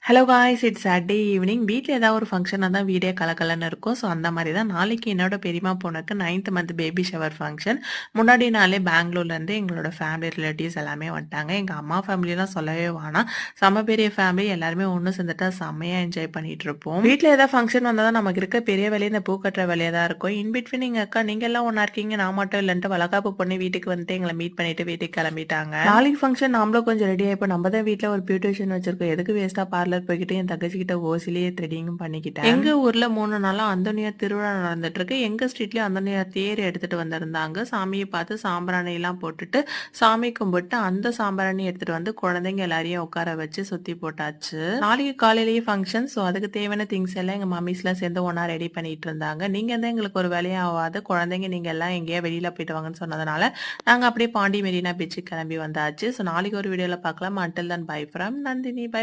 Hello guys it's Saturday evening வீட்டில் ஏதாவது ஒரு ஃபங்க்ஷனாக தான் வீடே கலக்கலன்னு இருக்கும். ஸோ அந்த மாதிரி தான் நாளைக்கு என்னோட பெரியம்மா பொண்ணுக்கு 9th month baby shower function. முன்னாடி நாளே பெங்களூர்லேருந்து எங்களோட ஃபேமிலி ரிலேட்டிவ்ஸ் எல்லாமே வந்துட்டாங்க. எங்கள் அம்மா ஃபேமிலிலாம் சொல்லவே வேணாம். செம்ம பெரிய ஃபேமிலி எல்லாருமே ஒன்று சேர்ந்துட்டா செம்மையாக என்ஜாய் பண்ணிட்டு இருப்போம். வீட்டில் ஏதாவது ஃபங்க்ஷன் வந்தால் தான் நமக்கு இருக்க பெரிய வேலையை இந்த பூ கட்டுற வேலையாக தான் இருக்கும். இன்பிட்வீன் எங்கள் அக்கா நீங்கள் எல்லாம் ஒன்றா இருக்கீங்க நான் மட்டும் இல்லைன்ட்டு வளகாப்பு பொண்ணு வீட்டுக்கு வந்துட்டு எங்களை மீட் பண்ணிட்டு வீட்டுக்கு கிளம்பிட்டாங்க. நாளைக்கு ஃபங்க்ஷன் நாமளும் கொஞ்சம் ரெடி ஆகிப்போ நம்ம தான் வீட்டில் ஒரு பியூட்டிஷியன் வச்சிருக்கோம். எதுக்கு வேஸ்ட்டாக பார்லர் போய்கிட்டு என் தங்கச்சி கிட்ட ஓசிலேயே த்ரெடிங்கும் பண்ணிக்கிட்டேன். எங்க ஊர்ல 3 நாளா அந்தோனியார் திருவிழா நடந்துட்டு இருக்கு. எங்க ஸ்ட்ரீட்லயும் அந்தோனியார் தேர் எடுத்துட்டு வந்திருந்தாங்க. சாமியை பார்த்து சாம்பிராணி எல்லாம் போட்டுட்டு சாமி கும்பிட்டு அந்த சாம்பிராணி எடுத்துட்டு வந்து குழந்தைங்க எல்லாரையும் உட்கார வச்சு சுத்தி போட்டாச்சு. நாளைக்கு காலையிலேயே ஃபங்க்ஷன். ஸோ அதுக்கு தேவையான திங்ஸ் எல்லாம் எங்க மம்மிஸ்லாம் சேர்ந்து ஒன்னா ரெடி பண்ணிட்டு இருந்தாங்க. நீங்க தான் எங்களுக்கு ஒரு வேலையும் ஆகாது, குழந்தைங்க நீங்க எல்லாம் எங்கேயா வெளியில போயிட்டு வாங்கன்னு சொன்னதுனால நாங்க அப்படியே பாண்டி மெரினா பீச்சுக்கு கிளம்பி வந்தாச்சு. ஸோ நாளைக்கு ஒரு வீடியோல பார்க்கலாம். Until then bye from Nandini. By.